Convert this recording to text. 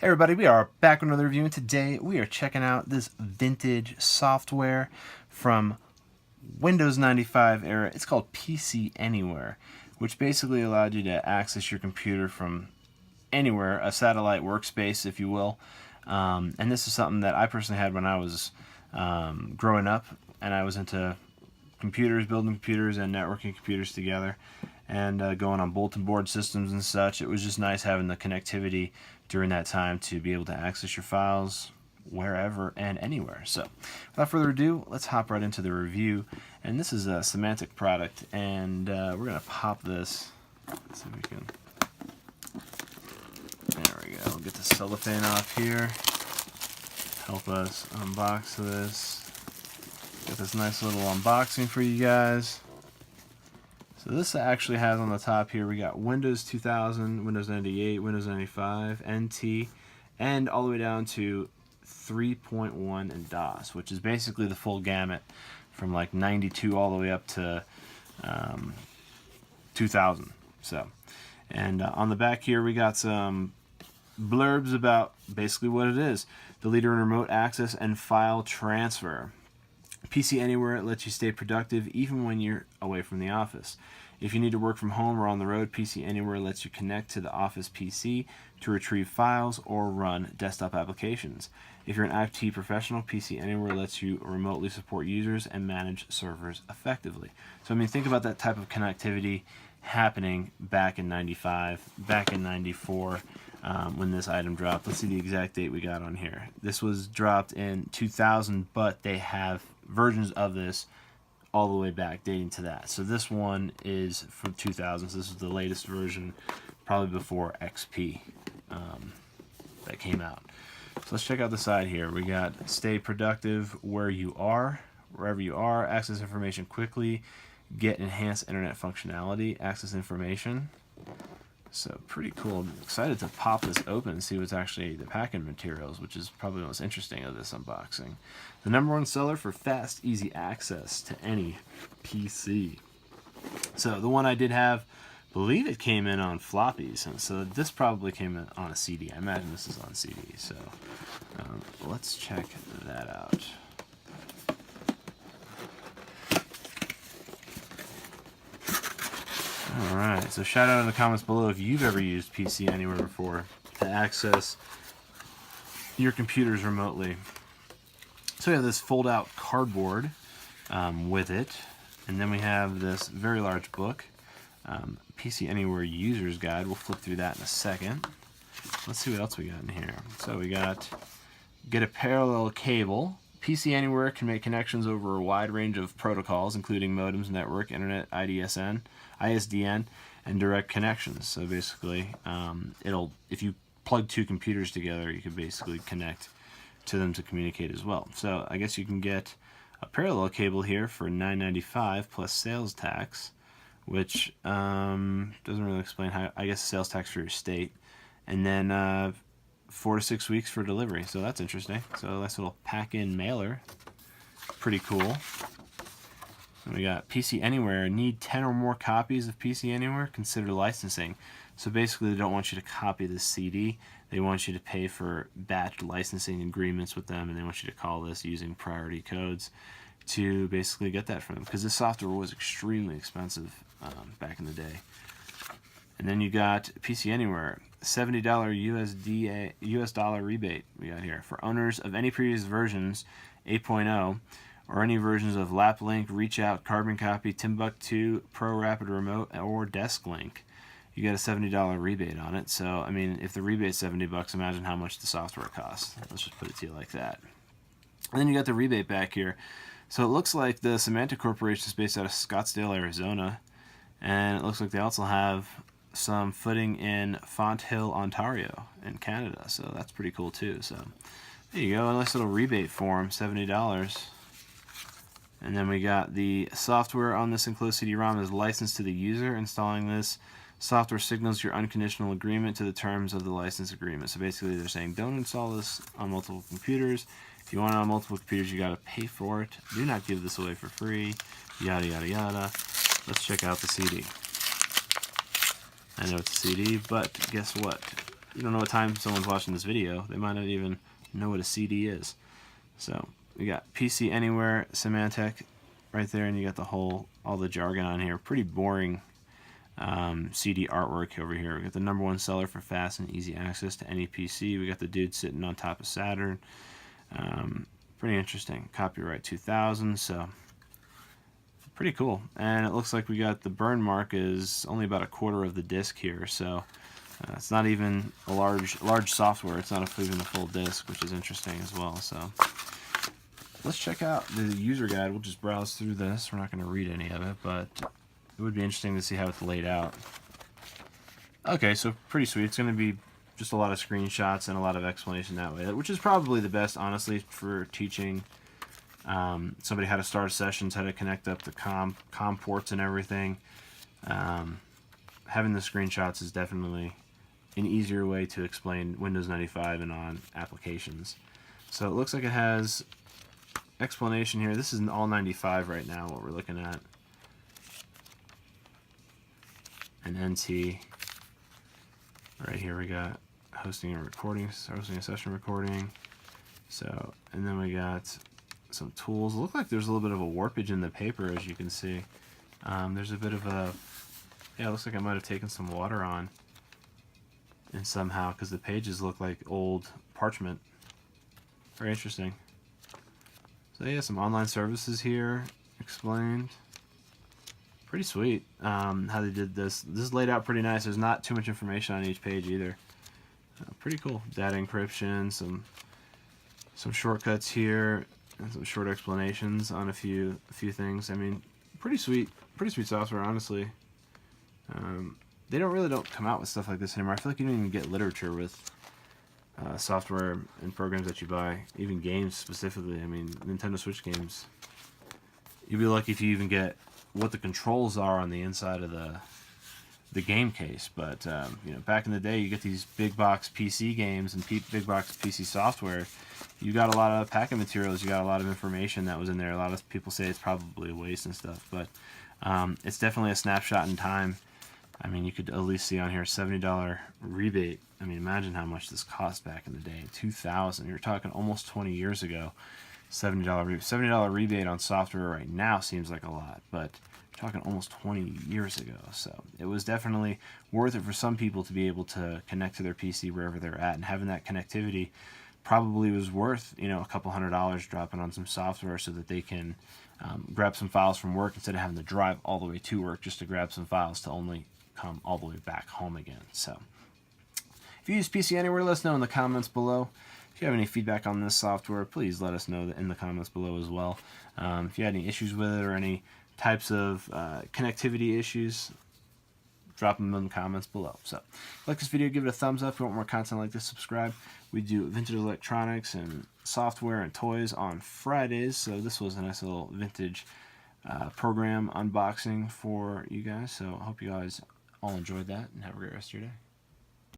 Hey everybody, we are back with another review, and today we are checking out this vintage software from Windows 95 era. It's called PC Anywhere, which basically allowed you to access your computer from anywhere, a satellite workspace, if you will. And this is something that I personally had when I was growing up, and I was into computers, building computers and networking computers together, and going on bulletin board systems and such. It was just nice having the connectivity during that time to be able to access your files wherever and anywhere. So without further ado, let's hop right into the review. And this is a Symantec product, and we're going to pop this. Let's see if we can. There we go. Get the cellophane off here. Help us unbox this. Got this nice little unboxing for you guys. So this actually has on the top here, we got Windows 2000, Windows 98, Windows 95, NT, and all the way down to 3.1 and DOS, which is basically the full gamut from like 92 all the way up to 2000. So, and on the back here we got some blurbs about basically what it is. The leader in remote access and file transfer. PC Anywhere lets you stay productive even when you're away from the office. If you need to work from home or on the road, PC Anywhere lets you connect to the office PC to retrieve files or run desktop applications. If you're an IT professional, PC Anywhere lets you remotely support users and manage servers effectively. So I mean, think about that type of connectivity happening back in 95, back in 94, when this item dropped. Let's see the exact date we got on here. This was dropped in 2000, but they have versions of this all the way back dating to that. So this one is from 2000. So this is the latest version, probably before XP that came out. So let's check out the side here. We got stay productive wherever you are, access information quickly, get enhanced internet functionality, access information. So pretty cool. I'm excited to pop this open and see what's actually the packing materials, which is probably the most interesting of this unboxing. The #1 seller for fast, easy access to any PC. So the one I did have, I believe it came in on floppies, and so this probably came in on a CD. I imagine this is on CD. So let's check that out. Alright, so shout out in the comments below if you've ever used PC Anywhere before to access your computers remotely. So we have this fold-out cardboard with it, and then we have this very large book, PC Anywhere User's Guide. We'll flip through that in a second. Let's see what else we got in here. So we got get a parallel cable. PC Anywhere can make connections over a wide range of protocols, including modems, network, internet, ISDN, and direct connections. So basically, if you plug two computers together, you can basically connect to them to communicate as well. So I guess you can get a parallel cable here for $9.95 plus sales tax, which doesn't really explain how. I guess sales tax for your state, and then 4 to 6 weeks for delivery. So that's interesting. So a nice little pack-in mailer. Pretty cool. And we got PC Anywhere. Need 10 or more copies of PC Anywhere? Consider licensing. So basically they don't want you to copy this CD. They want you to pay for batch licensing agreements with them, and they want you to call this using priority codes to basically get that from them, because this software was extremely expensive back in the day. And then you got PC Anywhere, $70 US dollar rebate we got here for owners of any previous versions 8.0 or any versions of LapLink, ReachOut, Carbon Copy, Timbuktu, Pro Rapid Remote, or DeskLink. You get a $70 rebate on it. So I mean, if the rebate's $70, imagine how much the software costs. Let's just put it to you like that. And then you got the rebate back here. So it looks like the Symantec Corporation is based out of Scottsdale, Arizona, and it looks like they also have some footing in Fonthill, Ontario in Canada, so that's pretty cool too. So there you go, a nice little rebate form, $70. And then we got the software on this enclosed CD-ROM is licensed to the user. Installing this software signals your unconditional agreement to the terms of the license agreement. So basically they're saying don't install this on multiple computers. If you want it on multiple computers, you got to pay for it. Do not give this away for free, yada yada yada. Let's check out the CD. I know it's a CD, but guess what? you don't know what time someone's watching this video. They might not even know what a CD is. So we got PC Anywhere, Symantec right there, and you got all the jargon on here. Pretty boring CD artwork over here. We got the #1 seller for fast and easy access to any PC. We got the dude sitting on top of Saturn. Pretty interesting. Copyright 2000, so pretty cool. And it looks like we got the burn mark is only about 1/4 of the disc here, so it's not even a large software. It's not even a full disc, which is interesting as well. So let's check out the user guide. We'll just browse through this. We're not going to read any of it, but it would be interesting to see how it's laid out. Okay, so pretty sweet. It's going to be just a lot of screenshots and a lot of explanation that way, which is probably the best, honestly, for teaching somebody how to start sessions, how to connect up the com ports and everything. Having the screenshots is definitely an easier way to explain Windows 95 and on applications. So it looks like it has explanation here. This is an all 95 right now, what we're looking at. An NT. Right here we got hosting a session recording. So, and then we got some tools. It looks like there's a little bit of a warpage in the paper, as you can see. There's a bit of a, yeah, it looks like I might have taken some water on, and somehow, because the pages look like old parchment. Very interesting. So yeah, some online services here explained. Pretty sweet how they did this. This is laid out pretty nice. There's not too much information on each page either. Pretty cool. Data encryption, some shortcuts here, and some short explanations on a few things. I mean, pretty sweet software, honestly. They don't come out with stuff like this anymore. I feel like you don't even get literature with software and programs that you buy, even games specifically. I mean, Nintendo Switch games. You'd be lucky if you even get what the controls are on the inside of the game case. But you know, back in the day, you get these big box PC games and big box PC software. You got a lot of packet materials. You got a lot of information that was in there. A lot of people say it's probably a waste and stuff, but it's definitely a snapshot in time. I mean, you could at least see on here $70 rebate. I mean, imagine how much this cost back in the day. 2000. You're talking almost 20 years ago. $70 rebate on software right now seems like a lot, but you're talking almost 20 years ago. So it was definitely worth it for some people to be able to connect to their PC wherever they're at, and having that connectivity probably was worth, you know, a couple $100 dropping on some software so that they can grab some files from work instead of having to drive all the way to work just to grab some files to only come all the way back home again. So if you use PC Anywhere, let us know in the comments below. If you have any feedback on this software, please let us know in the comments below as well. If you had any issues with it or any types of connectivity issues, drop them in the comments below. So, like this video, give it a thumbs up. If you want more content like this, subscribe. We do vintage electronics and software and toys on Fridays. So this was a nice little vintage program unboxing for you guys. So I hope you guys all enjoyed that and have a great rest of your day.